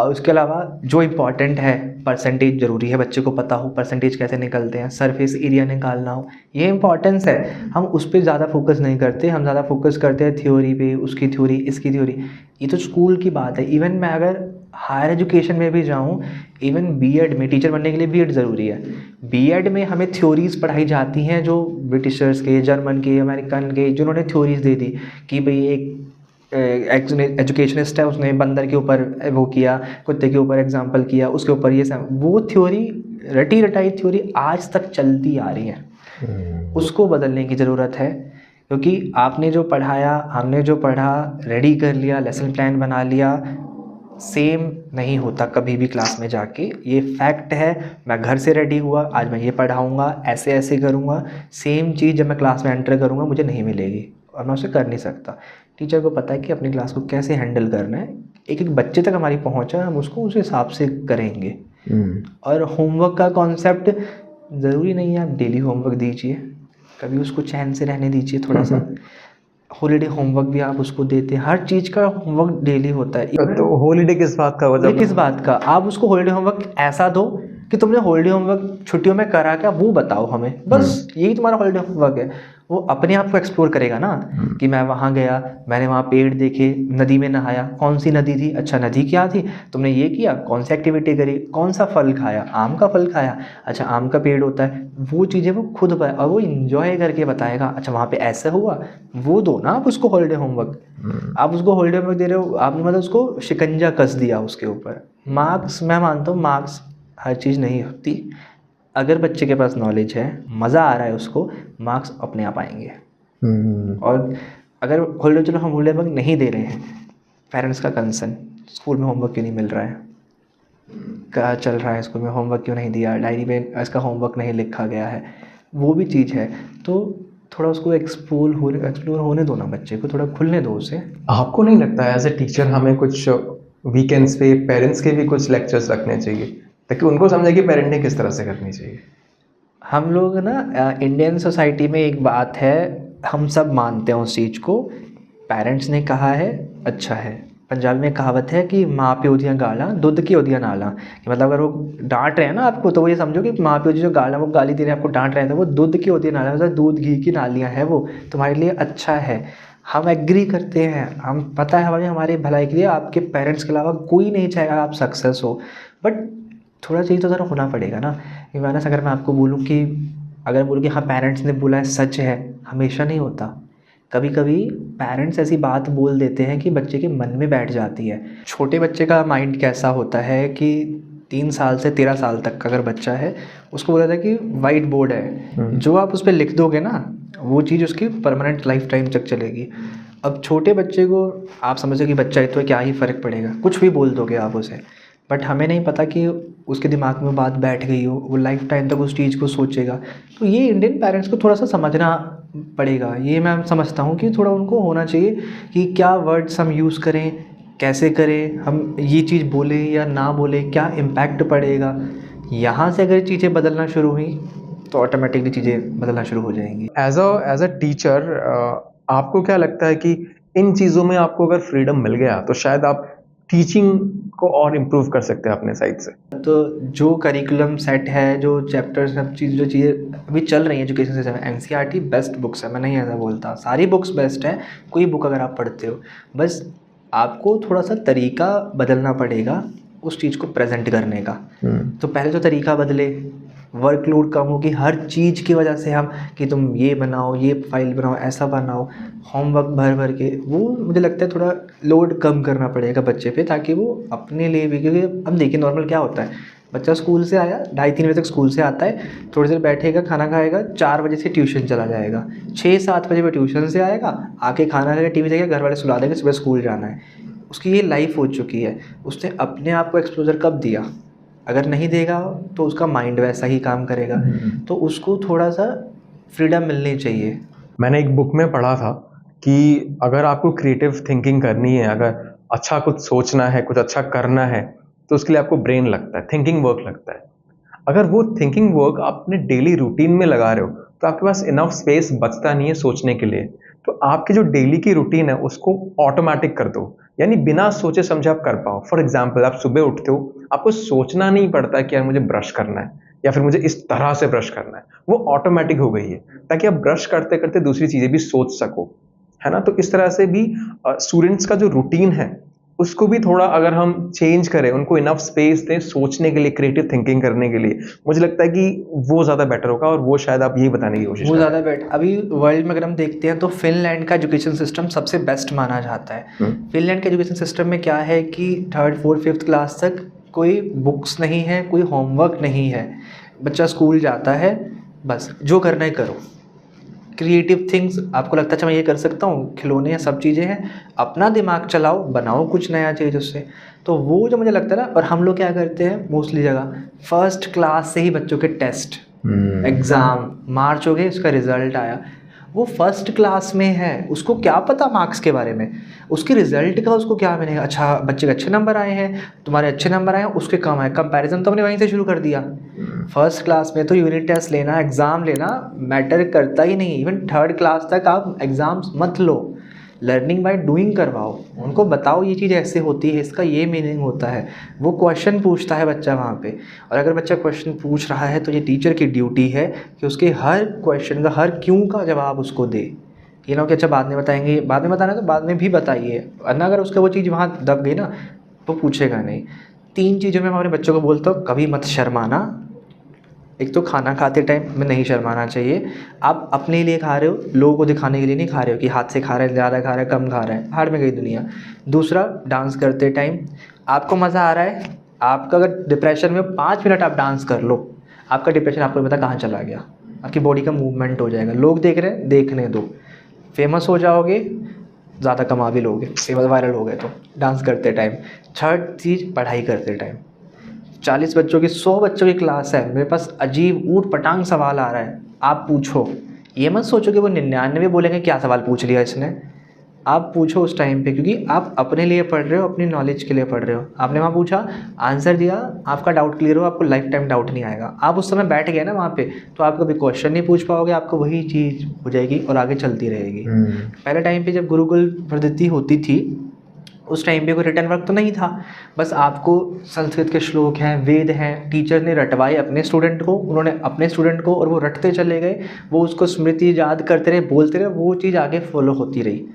उसके अलावा जो इम्पॉर्टेंट है, परसेंटेज ज़रूरी है, बच्चे को पता हो परसेंटेज कैसे निकलते हैं, सरफेस एरिया निकालना हो, ये इंपॉर्टेंस है। हम उस पर ज़्यादा फोकस नहीं करते, हम ज़्यादा फोकस करते हैं थ्योरी पे, उसकी थ्योरी, इसकी थ्योरी। ये तो स्कूल की बात है। इवन मैं अगर हायर एजुकेशन में भी जाऊँ, इवन B.Ed में, टीचर बनने के लिए B.Ed ज़रूरी है, B.Ed में हमें थ्योरीज़ पढ़ाई जाती हैं जो ब्रिटिशर्स के, जर्मन के, अमेरिकन के, जिन्होंने थ्योरीज़ दे दी कि भाई एक एजुकेशनिस्ट है, उसने बंदर के ऊपर वो किया, कुत्ते के ऊपर एग्जाम्पल किया, उसके ऊपर ये सब, वो थ्योरी, रटी रटाई थ्योरी आज तक चलती आ रही है। उसको बदलने की ज़रूरत है क्योंकि आपने जो पढ़ाया, हमने जो पढ़ा, रेडी कर लिया, लेसन प्लान बना लिया, सेम नहीं होता कभी भी क्लास में जाके। ये फैक्ट है। मैं घर से रेडी हुआ, आज मैं ये पढ़ाऊँगा, ऐसे ऐसे करूँगा, सेम चीज़ जब मैं क्लास में एंटर करूँगा मुझे नहीं मिलेगी और मैं उसे कर नहीं सकता। टीचर को पता है कि अपनी क्लास को कैसे हैंडल करना है, एक एक बच्चे तक हमारी पहुँच है, हम उसको उस हिसाब से करेंगे। और होमवर्क का कॉन्सेप्ट ज़रूरी नहीं है आप डेली होमवर्क दीजिए, कभी उसको चैन से रहने दीजिए थोड़ा सा। हॉलीडे होमवर्क भी आप उसको देते हैं, हर चीज़ का होमवर्क डेली होता है। तो हॉलीडे किस बात का ये किस बात का? आप उसको हॉलीडे होमवर्क ऐसा दो कि तुमने हॉलीडे होमवर्क छुट्टियों में करा क्या, वो बताओ हमें, बस यही तुम्हारा हॉलीडे होमवर्क है। वो अपने आप को एक्सप्लोर करेगा ना कि मैं वहाँ गया, मैंने वहाँ पेड़ देखे, नदी में नहाया, कौन सी नदी थी, अच्छा नदी क्या थी, तुमने ये किया, कौन सी एक्टिविटी करी, कौन सा फल खाया, आम का फल खाया, अच्छा आम का पेड़ होता है। वो चीज़ें वो खुद और वो इंजॉय करके बताएगा, अच्छा वहाँ पे ऐसा हुआ। वो दो ना आप उसको हॉलीडे होमवर्क। आप उसको हॉलीडे होमवर्क दे रहे हो, आपने मतलब उसको शिकंजा कस दिया उसके ऊपर। मार्क्स, मैं मानता हूँ मार्क्स हर चीज़ नहीं होती। अगर बच्चे के पास नॉलेज है, मज़ा आ रहा है उसको, मार्क्स अपने आप आएंगे। और अगर हॉलीडे, चलो हम हॉलीडे होमवर्क नहीं दे रहे हैं, पेरेंट्स का कंसर्न, स्कूल में होमवर्क क्यों नहीं मिल रहा है, क्या चल रहा है स्कूल में, होमवर्क क्यों नहीं दिया, डायरी में इसका होमवर्क नहीं लिखा गया है, वो भी चीज़ है। तो थोड़ा उसको एक्सप्लोर होने दो ना, बच्चे को थोड़ा खुलने दो उसे। आपको नहीं लगता एज ए टीचर हमें कुछ वीकेंड्स पे पेरेंट्स के भी कुछ लेक्चर्स रखने चाहिए ताकि उनको समझे कि पेरेंटिंग किस तरह से करनी चाहिए? हम लोग ना इंडियन सोसाइटी में एक बात है, हम सब मानते हैं उस चीज़ को, पेरेंट्स ने कहा है अच्छा है। पंजाबी में कहावत है कि माँ प्यो दियाँ गालां दुध की ओदियाँ नालां, कि मतलब अगर वो डांट रहे हैं ना आपको, तो वो ये समझो कि माँ प्यो जी जो गालां वो गाली दे रहे हैं आपको, डांट रहे हैं, तो वो दूध की ओदियाँ नालां, मतलब दूध घी की नालियाँ हैं, वो तुम्हारे लिए अच्छा है। हम एग्री करते हैं, हम पता है हमें हमारे भलाई के लिए आपके पेरेंट्स के अलावा कोई नहीं चाहेगा आप सक्सेस हो, बट थोड़ा चीज़ तो ज़रा होना पड़ेगा ना। इवानस अगर मैं आपको बोलूँ कि अगर बोलूँ कि हाँ पेरेंट्स ने बोला है सच है, हमेशा नहीं होता। कभी कभी पेरेंट्स ऐसी बात बोल देते हैं कि बच्चे के मन में बैठ जाती है। छोटे बच्चे का माइंड कैसा होता है कि 3 साल से 13 साल तक का अगर बच्चा है, उसको बोला था कि वाइट बोर्ड है, जो आप उस पर लिख दोगे ना, वो चीज़ उसकी परमानेंट लाइफ टाइम तक चलेगी। अब छोटे बच्चे को आप समझो कि बच्चा है तो क्या ही फ़र्क पड़ेगा, कुछ भी बोल दोगे आप उसे, बट हमें नहीं पता कि उसके दिमाग में बात बैठ गई हो, वो लाइफ टाइम तक उस चीज़ को सोचेगा। तो ये इंडियन पेरेंट्स को थोड़ा सा समझना पड़ेगा। ये मैं समझता हूँ कि थोड़ा उनको होना चाहिए कि क्या वर्ड्स हम यूज़ करें, कैसे करें, हम ये चीज़ बोलें या ना बोलें, क्या इम्पैक्ट पड़ेगा। यहाँ से अगर चीज़ें बदलना शुरू हुई तो ऑटोमेटिकली चीज़ें बदलना शुरू हो जाएंगी। एज अ टीचर आपको क्या लगता है कि इन चीज़ों में आपको अगर फ्रीडम मिल गया तो शायद आप टीचिंग को और इम्प्रूव कर सकते हैं अपने साइड से? तो जो करिकुलम सेट है, जो चैप्टर्स, सब चीज़, जो चीज़ें अभी चल रही हैं एजुकेशन सिस्टम में, एनसीईआरटी बेस्ट बुक्स है, मैं नहीं ऐसा बोलता, सारी बुक्स बेस्ट हैं। कोई बुक अगर आप पढ़ते हो, बस आपको थोड़ा सा तरीका बदलना पड़ेगा उस चीज़ को प्रेजेंट करने का। तो पहले तो तरीका बदले, वर्कलोड कम होगी हर चीज़ की वजह से, हम कि तुम ये बनाओ, ये फाइल बनाओ, ऐसा बनाओ, होमवर्क भर भर के, वो मुझे लगता है थोड़ा लोड कम करना पड़ेगा बच्चे पे, ताकि वो अपने लिए भी, क्योंकि अब देखिए नॉर्मल क्या होता है, बच्चा स्कूल से आया 2:30-3 बजे तक स्कूल से आता है, थोड़ी देर बैठेगा, खाना खाएगा, 4 बजे से ट्यूशन चला जाएगा, 6-7 बजे वो ट्यूशन से आएगा, आके खाना खाएगा, टीवी देखेगा, घर वाले सुला देंगे, सुबह स्कूल जाना है। उसकी ये लाइफ हो चुकी है। उसने अपने आप को एक्सपोजर कब दिया? अगर नहीं देगा तो उसका माइंड वैसा ही काम करेगा। तो उसको थोड़ा सा फ्रीडम मिलनी चाहिए। मैंने एक बुक में पढ़ा था कि अगर आपको क्रिएटिव थिंकिंग करनी है, अगर अच्छा कुछ सोचना है, कुछ अच्छा करना है, तो उसके लिए आपको ब्रेन लगता है, थिंकिंग वर्क लगता है। अगर वो थिंकिंग वर्क आप अपने डेली रूटीन में लगा रहे हो तो आपके पास इनफ स्पेस बचता नहीं है सोचने के लिए। तो आपकी जो डेली की रूटीन है उसको ऑटोमेटिक कर दो, यानी बिना सोचे समझे आप कर पाओ। फॉर एग्जाम्पल, आप सुबह उठते हो, आपको सोचना नहीं पड़ता कि यार मुझे ब्रश करना है या फिर मुझे इस तरह से ब्रश करना है, वो ऑटोमेटिक हो गई है, ताकि आप ब्रश करते करते दूसरी चीजें भी सोच सको, है ना। तो इस तरह से भी स्टूडेंट्स का जो रूटीन है उसको भी थोड़ा अगर हम चेंज करें, उनको इनफ स्पेस दें सोचने के लिए, क्रिएटिव थिंकिंग करने के लिए, मुझे लगता है कि वो ज़्यादा बेटर होगा। और वो शायद आप यही बताने की कोशिश वो कर रहे ज़्यादा बेटर। अभी वर्ल्ड में अगर हम देखते हैं तो फिनलैंड का एजुकेशन सिस्टम सबसे बेस्ट माना जाता है। फिनलैंड के एजुकेशन सिस्टम में क्या है कि 3rd 4th 5th क्लास तक कोई बुक्स नहीं है, कोई होमवर्क नहीं है, बच्चा स्कूल जाता है, बस जो करना है करो। क्रिएटिव थिंग्स आपको लगता है अच्छा मैं ये कर सकता हूँ, खिलौने या सब चीज़ें हैं, अपना दिमाग चलाओ, बनाओ कुछ नया चीज़ उससे। तो वो जो मुझे लगता है ना, और हम लोग क्या करते हैं मोस्टली जगह, फर्स्ट क्लास से ही बच्चों के टेस्ट, एग्ज़ाम, मार्च हो गए, उसका रिज़ल्ट आया, वो फर्स्ट क्लास में है, उसको क्या पता मार्क्स के बारे में, उसके रिजल्ट का उसको क्या मिलेगा, अच्छा बच्चे के अच्छे नंबर आए हैं, तुम्हारे अच्छे नंबर आए हैं, उसके कम आए, कंपैरिजन तो हमने वहीं से शुरू कर दिया। फर्स्ट क्लास में तो यूनिट टेस्ट लेना, एग्ज़ाम लेना मैटर करता ही नहीं। इवन थर्ड क्लास तक आप एग्ज़ाम्स मत लो, लर्निंग बाय डूइंग करवाओ, उनको बताओ ये चीज़ ऐसे होती है, इसका ये मीनिंग होता है। वो क्वेश्चन पूछता है बच्चा वहाँ पे, और अगर बच्चा क्वेश्चन पूछ रहा है तो ये टीचर की ड्यूटी है कि उसके हर क्वेश्चन का, हर क्यों का जवाब उसको दे। ये ना कि अच्छा बाद में बताएंगे, बाद में बताना है तो बाद में भी बताइए, वरना अगर उसका वो चीज़ वहाँ दब गई ना तो पूछेगा नहीं। 3 चीज़ों में मैं अपने बच्चों को बोलता हूँ, कभी मत शर्माना। एक तो खाना खाते टाइम में नहीं शर्माना चाहिए। आप अपने लिए खा रहे हो, लोगों को दिखाने के लिए नहीं खा रहे हो कि हाथ से खा रहे हैं, ज़्यादा खा रहे हैं, कम खा रहे हैं, भाड़ में गई दुनिया। दूसरा, डांस करते टाइम आपको मज़ा आ रहा है, आपका अगर डिप्रेशन में 5 मिनट आप डांस कर लो, आपका डिप्रेशन आपको नहीं पता कहाँ चला गया, आपकी बॉडी का मूवमेंट हो जाएगा। लोग देख रहे हैं, देखने दो, फेमस हो जाओगे, ज़्यादा कमा भी लोगे, फेमस वायरल हो गए तो डांस करते टाइम। थर्ड चीज़, पढ़ाई करते टाइम। 40 बच्चों की, 100 बच्चों की क्लास है, मेरे पास अजीब ऊट पटांग सवाल आ रहा है, आप पूछो। ये मत सोचो कि वो 99 बोलेंगे क्या सवाल पूछ लिया इसने। आप पूछो उस टाइम पे, क्योंकि आप अपने लिए पढ़ रहे हो, अपनी नॉलेज के लिए पढ़ रहे हो। आपने वहाँ पूछा, आंसर दिया, आपका डाउट क्लियर हो, आपको लाइफ टाइम डाउट नहीं आएगा। आप उस समय बैठ गए ना वहाँ पे, तो आप कभी क्वेश्चन नहीं पूछ पाओगे, आपको वही चीज़ हो जाएगी और आगे चलती रहेगी। पहले टाइम पे जब गुरुकुल पद्धति होती थी, उस टाइम पे कोई रिटर्न वर्क तो नहीं था, बस आपको संस्कृत के श्लोक हैं, वेद हैं, टीचर ने रटवाए अपने स्टूडेंट को, उन्होंने अपने स्टूडेंट को, और वो रटते चले गए, वो उसको स्मृति याद करते रहे, बोलते रहे, वो चीज़ आगे फॉलो होती रही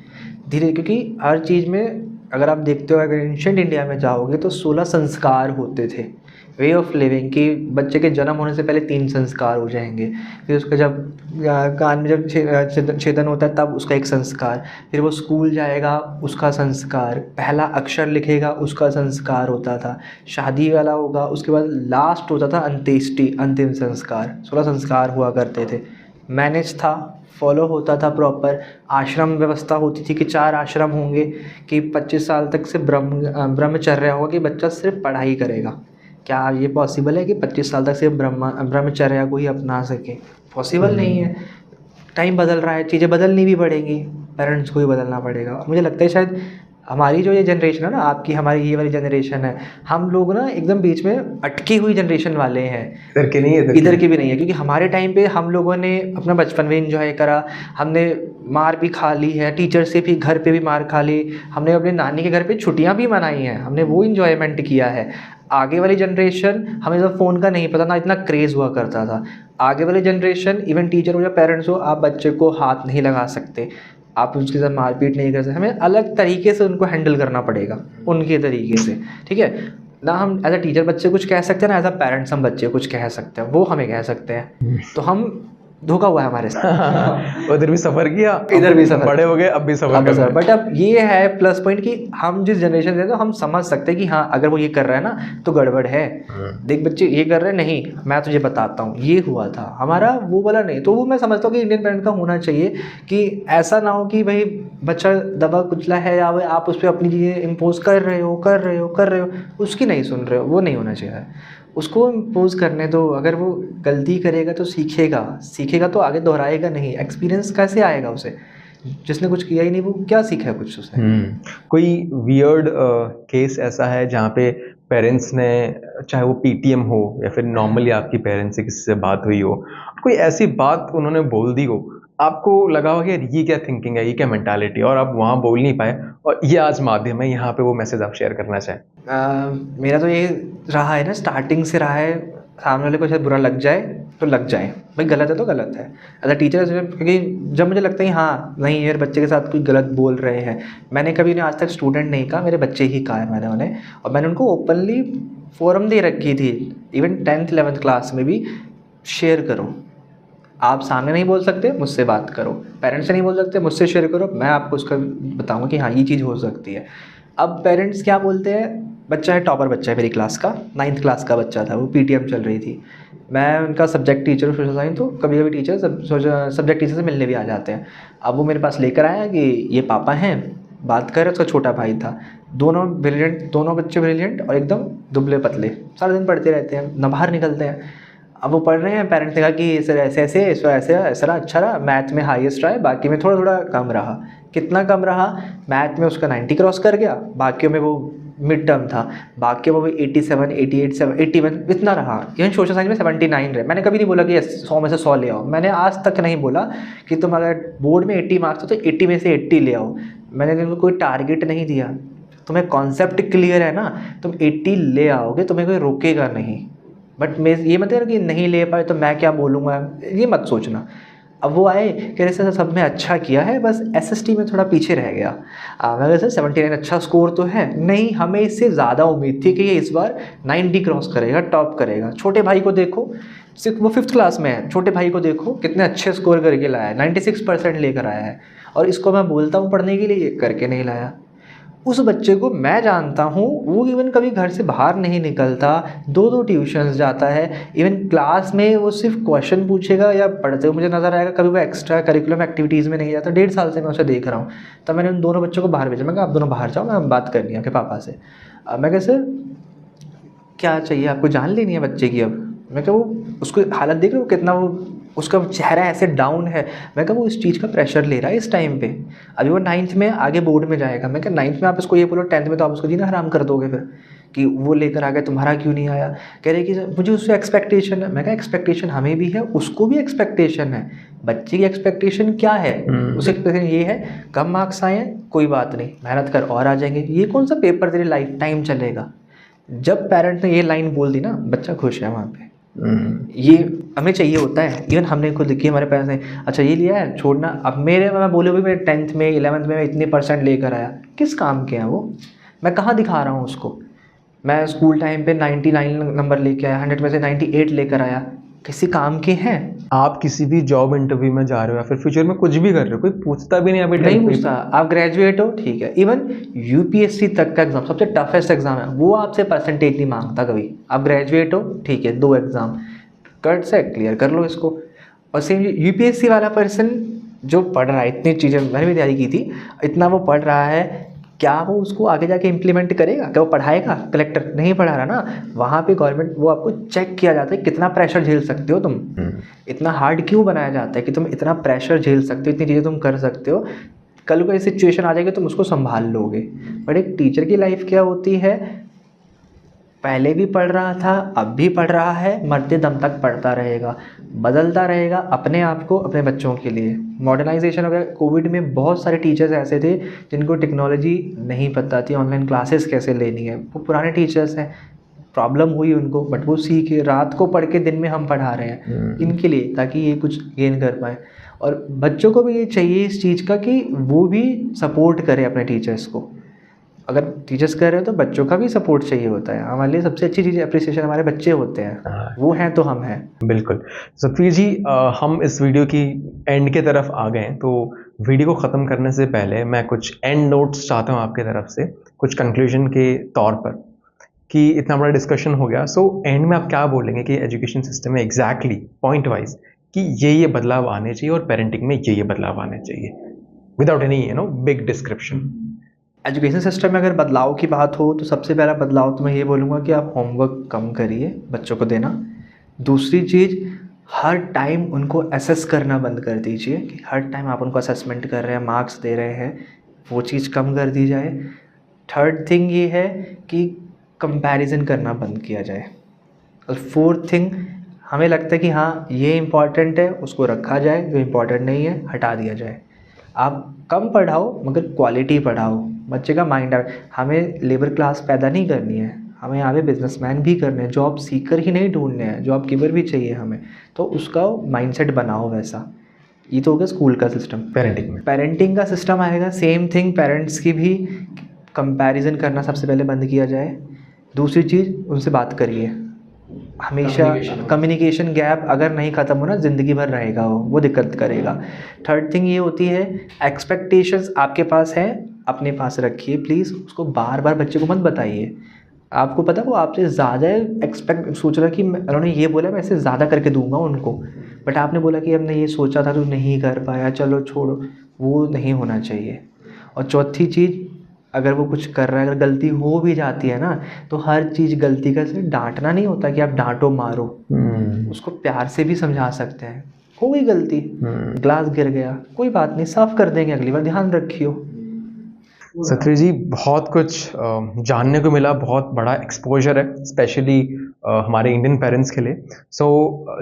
धीरे। क्योंकि हर चीज़ में अगर आप देखते हो, अगर एंशिएंट इंडिया में जाओगे तो 16 संस्कार होते थे, वे ऑफ लिविंग, कि बच्चे के जन्म होने से पहले 3 संस्कार हो जाएंगे, फिर उसका जब कान में जब छेदन होता है तब उसका एक संस्कार, फिर वो स्कूल जाएगा उसका संस्कार, पहला अक्षर लिखेगा उसका संस्कार होता था, शादी वाला होगा, उसके बाद लास्ट होता था अंत्येष्टि, अंतिम संस्कार। 16 संस्कार हुआ करते थे, मैनेज था, फॉलो होता था प्रॉपर। आश्रम व्यवस्था होती थी कि 4 आश्रम होंगे, कि 25 साल तक से ब्रह्मचर्य होगा, कि बच्चा सिर्फ पढ़ाई करेगा। क्या ये पॉसिबल है कि 25 साल तक सिर्फ ब्रह्मचर्या को ही अपना सके? पॉसिबल नहीं है। टाइम बदल रहा है, चीज़ें बदलनी भी पड़ेंगी, पेरेंट्स को भी बदलना पड़ेगा। और मुझे लगता है शायद हमारी जो ये जनरेशन है ना, आपकी हमारी ये वाली जनरेशन है, हम लोग ना एकदम बीच में अटकी हुई जनरेशन वाले हैं। इधर के नहीं है, इधर के भी नहीं है, क्योंकि हमारे टाइम पे हम लोगों ने अपना बचपन भी इंजॉय करा, हमने मार भी खा ली है, टीचर से भी, घर पे भी मार खा ली, हमने अपने नानी के घर पे छुट्टियां भी मनाई हैं, हमने वो इंजॉयमेंट किया है। आगे वाली जनरेशन, हमें तो फ़ोन का नहीं पता ना, इतना क्रेज़ हुआ करता था। आगे वाली जनरेशन, इवन टीचर हो या पेरेंट्स हो, आप बच्चे को हाथ नहीं लगा सकते, आप उसके साथ मारपीट नहीं कर सकते, हमें अलग तरीके से उनको हैंडल करना पड़ेगा, उनके तरीके से, ठीक है ना। हम एज अ टीचर बच्चे कुछ कह सकते हैं ना, एज अ पेरेंट्स हम बच्चे कुछ कह सकते हैं, वो हमें कह सकते हैं। तो हम धोखा हुआ है हमारे साथ। उधर भी सफ़र किया, इधर भी सफ़र, बड़े हो गए, अब भी सफ़र कर रहे हैं। बट अब ये है प्लस पॉइंट कि हम जिस जनरेशन से, तो हम समझ सकते हैं कि हाँ अगर वो ये कर रहा है ना तो गड़बड़ है। देख बच्चे ये कर रहे हैं, नहीं मैं तुझे बताता हूँ ये हुआ था, हमारा वो वाला नहीं। तो वो मैं समझता हूँ कि इंडियन पेरेंट का होना चाहिए कि ऐसा ना हो कि भाई बच्चा दबा कुचला है, या आप उस पर अपनी चीज़ें इम्पोज कर रहे हो, उसकी नहीं सुन रहे हो, वो नहीं होना चाहिए। उसको इम्पोज करने दो, अगर वो गलती करेगा तो सीखेगा तो आगे दोहराएगा नहीं। एक्सपीरियंस कैसे आएगा उसे, जिसने कुछ किया ही नहीं वो क्या सीखा कुछ उसने। कोई वियर्ड केस ऐसा है जहाँ पे पेरेंट्स ने, चाहे वो पीटीएम हो या फिर नॉर्मली आपकी पेरेंट्स से किसी से बात हुई हो, कोई ऐसी बात उन्होंने बोल दी हो, आपको लगा हो कि यार ये क्या थिंकिंग है, ये क्या मेंटालिटी, और आप वहाँ बोल नहीं पाए, और ये आज माध्यम है यहाँ पे वो मैसेज आप शेयर करना चाहें? मेरा तो ये रहा है ना, स्टार्टिंग से रहा है, सामने वाले को शायद बुरा लग जाए तो लग जाए, भाई गलत है तो गलत है। एज अ टीचर, क्योंकि जब मुझे लगता है हाँ नहीं यार बच्चे के साथ कोई गलत बोल रहे हैं, मैंने कभी उन्हें आज तक स्टूडेंट नहीं कहा, मेरे बच्चे ही कहा है मैंने उन्हें, और मैंने उनको ओपनली फोरम दे रखी थी। इवन 10th 11th क्लास में भी शेयर करो, आप सामने नहीं बोल सकते मुझसे बात करो, पेरेंट्स से नहीं बोल सकते मुझसे शेयर करो, मैं आपको उसका बताऊंगा कि हाँ ये चीज़ हो सकती है। अब पेरेंट्स क्या बोलते हैं, बच्चा है, टॉपर बच्चा है मेरी क्लास का, 9th क्लास का बच्चा था, वो पीटीएम चल रही थी, मैं उनका सब्जेक्ट टीचर हूँ सोशल साइंस, तो कभी कभी टीचर सब्जेक्ट टीचर से मिलने भी आ जाते हैं। अब वो मेरे पास लेकर आया कि ये पापा हैं, बात कर रहे, उसका छोटा भाई था, दोनों ब्रिलियंट, दोनों बच्चे ब्रिलियंट और एकदम दुबले पतले, सारा दिन पढ़ते रहते हैं, ना बाहर निकलते हैं। अब वो पढ़ रहे हैं, पेरेंट्स ने कहा कि सर ऐसे ऐसे, इस बार ऐसे ऐसा रहा, अच्छा रहा, मैथ में हाईएस्ट रहा है, बाकी में थोड़ा थोड़ा कम रहा। कितना कम रहा? मैथ में उसका 90 क्रॉस कर गया, बाकियों में वो मिड टर्म था, बाकी वो 87, 88, 81 इतना रहा। इवन सोशल साइंस में 79 रहे। मैंने कभी नहीं बोला कि 100 में से 100 ले आओ, मैंने आज तक नहीं बोला कि तुम अगर बोर्ड में 80 मार्क्स हो तो 80 में से 80 ले आओ। मैंने उनको कोई टारगेट नहीं दिया। तुम्हें कॉन्सेप्ट क्लियर है ना, तुम 80 ले आओगे, तुम्हें कोई रोकेगा नहीं। बट मैं ये मत यार कि नहीं ले पाए तो मैं क्या बोलूँगा, ये मत सोचना। अब वो आए कह रहे सर सब में अच्छा किया है, बस एसएसटी में थोड़ा पीछे रह गया। मैं कहा सर 79 अच्छा स्कोर तो है। नहीं, हमें इससे ज़्यादा उम्मीद थी कि ये इस बार 90 क्रॉस करेगा, टॉप करेगा। छोटे भाई को देखो, सिर्फ वो 5th क्लास में है, छोटे भाई को देखो कितने अच्छे स्कोर करके लाया है, 96% लेकर आया है। और इसको मैं बोलता हूँ पढ़ने के लिए, करके नहीं लाया। उस बच्चे को मैं जानता हूँ, वो इवन कभी घर से बाहर नहीं निकलता, 2-2 ट्यूशन्स जाता है। इवन क्लास में वो सिर्फ क्वेश्चन पूछेगा या पढ़ते हुए मुझे नज़र आएगा, कभी वो एक्स्ट्रा करिकुलम एक्टिविटीज़ में नहीं जाता। 1.5 साल से मैं उसे देख रहा हूँ। तब मैंने उन दोनों बच्चों को बाहर भेजा। मैं कहा आप दोनों बाहर जाओ, मैं बात करनी है आपके पापा से। मैं कहा सर क्या चाहिए आपको, जान लेनी है बच्चे की अब? मैं कहा वो उसको हालत देख रहे हो कितना, वो उसका चेहरा ऐसे डाउन है। मैं कहा वो इस चीज़ का प्रेशर ले रहा है इस टाइम पे, अभी वो 9th में आगे बोर्ड में जाएगा। मैं कहा 9th में आप इसको ये बोलो, 10th में तो आप उसको जीना हराम कर दोगे फिर, कि वो लेकर आ गया, तुम्हारा क्यों नहीं आया? कह रहे कि मुझे उससे एक्सपेक्टेशन है। मैं कहा एक्सपेक्टेशन हमें भी है, उसको भी एक्सपेक्टेशन है। बच्चे की एक्सपेक्टेशन क्या है? उसे एक्सपेक्टेशन ये है कम मार्क्स आए हैं कोई बात नहीं, मेहनत कर और आ जाएंगे। ये कौन सा पेपर तेरे लाइफ टाइम चलेगा? जब पेरेंट ने ये लाइन बोल दी ना, बच्चा खुश है वहाँ पे। ये हमें चाहिए होता है। इवन हमने खुद देखी, हमारे पेरेंट्स ने अच्छा ये लिया है छोड़ना। अब मैं बोले भाई मैं 10th में 11th में इतने % लेकर आया, किस काम के हैं वो? मैं कहाँ दिखा रहा हूँ उसको? मैं स्कूल टाइम पे 99 नंबर लेके आया, 100 में से 98 लेकर आया, किसी काम के हैं? आप किसी भी जॉब इंटरव्यू में जा रहे हो या फिर फ्यूचर में कुछ भी कर रहे हो, कोई पूछता भी नहीं अभी, नहीं पूछता। आप ग्रेजुएट हो ठीक है, इवन यूपीएससी तक का एग्जाम सबसे टफेस्ट एग्जाम है, वो आपसे परसेंटेज नहीं मांगता कभी। आप ग्रेजुएट हो ठीक है, 2 एग्जाम कट से क्लियर कर लो इसको। और सेम यूपीएससी वाला पर्सन जो पढ़ रहा है, इतनी चीज़ें मैंने भी तैयारी की थी, इतना वो पढ़ रहा है, क्या वो उसको आगे जाके इम्प्लीमेंट करेगा? क्या वो पढ़ाएगा? कलेक्टर नहीं पढ़ा रहा ना, वहाँ पे गवर्नमेंट वो आपको चेक किया जाता है कितना प्रेशर झेल सकते हो तुम। इतना हार्ड क्यों बनाया जाता है कि तुम इतना प्रेशर झेल सकते हो, इतनी चीज़ें तुम कर सकते हो, कल को ऐसी सिचुएशन आ जाएगी तुम उसको संभाल लोगे। बट एक टीचर की लाइफ क्या होती है, पहले भी पढ़ रहा था, अब भी पढ़ रहा है, मरते दम तक पढ़ता रहेगा, बदलता रहेगा अपने आप को, अपने बच्चों के लिए। मॉडर्नाइजेशन हो गया। कोविड में बहुत सारे टीचर्स ऐसे थे जिनको टेक्नोलॉजी नहीं पता थी, ऑनलाइन क्लासेस कैसे लेनी है। वो पुराने टीचर्स हैं, प्रॉब्लम हुई उनको, बट वो सीखे, रात को पढ़ के दिन में हम पढ़ा रहे हैं इनके लिए, ताकि ये कुछ गेन कर पाए। और बच्चों को भी ये चाहिए इस चीज़ का कि वो भी सपोर्ट करें अपने टीचर्स को। अगर टीचर्स कर रहे हो तो बच्चों का भी सपोर्ट चाहिए होता है। हमारे लिए सबसे अच्छी चीज़ अप्रिसिएशन हमारे बच्चे होते हैं, वो हैं तो हम हैं। बिल्कुल। सतवीर जी, हम इस वीडियो की एंड के तरफ आ गए हैं, तो वीडियो को ख़त्म करने से पहले मैं कुछ एंड नोट्स चाहता हूँ आपके तरफ से, कुछ कंक्लूजन के तौर पर, कि इतना बड़ा डिस्कशन हो गया। सो एंड में आप क्या बोलेंगे कि एजुकेशन सिस्टम में एग्जैक्टली पॉइंट वाइज कि ये बदलाव आने चाहिए और पेरेंटिंग में ये बदलाव आने चाहिए, without any big description. Education system में अगर बदलाव की बात हो तो सबसे पहला बदलाव तो मैं ये बोलूँगा कि आप होमवर्क कम करिए बच्चों को देना। दूसरी चीज़, हर टाइम उनको असेस करना बंद कर दीजिए, कि हर टाइम आप उनको असेसमेंट कर रहे हैं, मार्क्स दे रहे हैं, वो चीज़ कम कर दी जाए। थर्ड थिंग ये है कि कंपैरिजन करना बंद किया जाए। और फोर्थ थिंग, हमें लगता है कि हाँ ये इम्पॉर्टेंट है, उसको रखा जाए, जो इम्पॉर्टेंट नहीं है हटा दिया जाए। आप कम पढ़ाओ मगर क्वालिटी पढ़ाओ, बच्चे का माइंड। हमें लेबर क्लास पैदा नहीं करनी है, हमें यहाँ पे बिजनेसमैन भी करने हैं, जॉब सीकर ही नहीं ढूंढने हैं, जॉब गिवर भी चाहिए हमें। तो उसका माइंडसेट बनाओ वैसा। ये तो हो गया स्कूल का सिस्टम। पेरेंटिंग का सिस्टम आएगा, सेम थिंग, पेरेंट्स की भी कंपैरिजन करना सबसे पहले बंद किया जाए। दूसरी चीज़, उनसे बात करिए हमेशा। कम्युनिकेशन गैप अगर नहीं ख़त्म हो ना, ज़िंदगी भर रहेगा वो दिक्कत करेगा। थर्ड थिंग ये होती है, एक्सपेक्टेशंस आपके पास है, अपने पास रखिए प्लीज़, उसको बार बार बच्चे को मत बताइए। आपको पता है वो आपसे ज़्यादा एक्सपेक्ट सोच रहा कि उन्होंने ये बोला मैं इससे ज़्यादा करके दूंगा उनको, बट आपने बोला कि हमने ये सोचा था तो नहीं कर पाया, चलो छोड़ो, वो नहीं होना चाहिए। और चौथी चीज़, अगर वो कुछ कर रहा है, अगर गलती हो भी जाती है ना, तो हर चीज़ गलती का सिर्फ डांटना नहीं होता कि आप डांटो मारो, उसको प्यार से भी समझा सकते हैं। हो गई गलती, ग्लास गिर गया, कोई बात नहीं, साफ कर देंगे अगली बार, ध्यान रखियो। सत्री जी, बहुत कुछ जानने को मिला, बहुत बड़ा एक्सपोजर है स्पेशली हमारे इंडियन पेरेंट्स के लिए। सो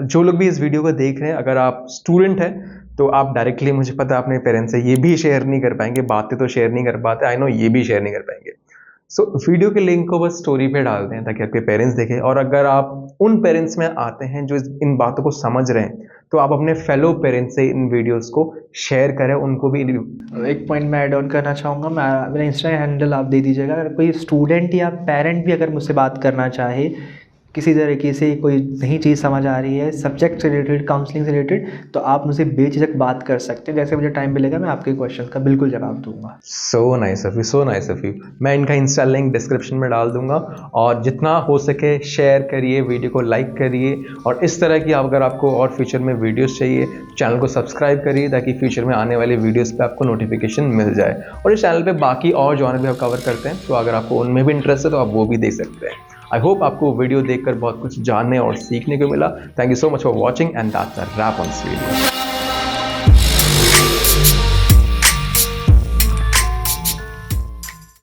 जो लोग भी इस वीडियो को देख रहे हैं, अगर आप स्टूडेंट हैं तो आप डायरेक्टली, मुझे पता है अपने पेरेंट्स से ये भी शेयर नहीं कर पाएंगे, बातें तो शेयर नहीं कर पाते, आई नो ये भी शेयर नहीं कर पाएंगे। सो वीडियो के लिंक को बस स्टोरी पे डाल दें ताकि आपके पेरेंट्स देखें, और अगर आप उन पेरेंट्स में आते हैं जो इन बातों को समझ रहे हैं, तो आप अपने फेलो पेरेंट्स से इन वीडियोस को शेयर करें, उनको भी। एक पॉइंट मैं ऐड ऑन करना चाहूँगा, मेरा इंस्टा हैंडल आप दे दीजिएगा। अगर कोई स्टूडेंट या पेरेंट भी अगर मुझसे बात करना चाहे, किसी तरीके से कोई नई चीज़ समझ आ रही है सब्जेक्ट से रिलेटेड, काउंसलिंग से रिलेटेड, तो आप मुझसे बेझिझक बात कर सकते हैं। जैसे मुझे टाइम मिलेगा मैं आपके क्वेश्चन का बिल्कुल जवाब दूंगा। So nice of you, so nice of you. मैं इनका इंस्टा लिंक डिस्क्रिप्शन में डाल दूंगा, और जितना हो सके शेयर करिए, वीडियो को लाइक करिए, और इस तरह की अगर आपको और फ्यूचर में वीडियोस चाहिए, चैनल को सब्सक्राइब करिए ताकि फ्यूचर में आने वाले वीडियोस पे आपको नोटिफिकेशन मिल जाए। और इस चैनल पे बाकी और जॉनर भी हम कवर करते हैं, तो अगर आपको उनमें भी इंटरेस्ट है तो आप वो भी देख सकते हैं। आई होप आपको वीडियो देखकर बहुत कुछ जानने और सीखने को मिला। Thank you so much for watching, and that's a wrap on this video.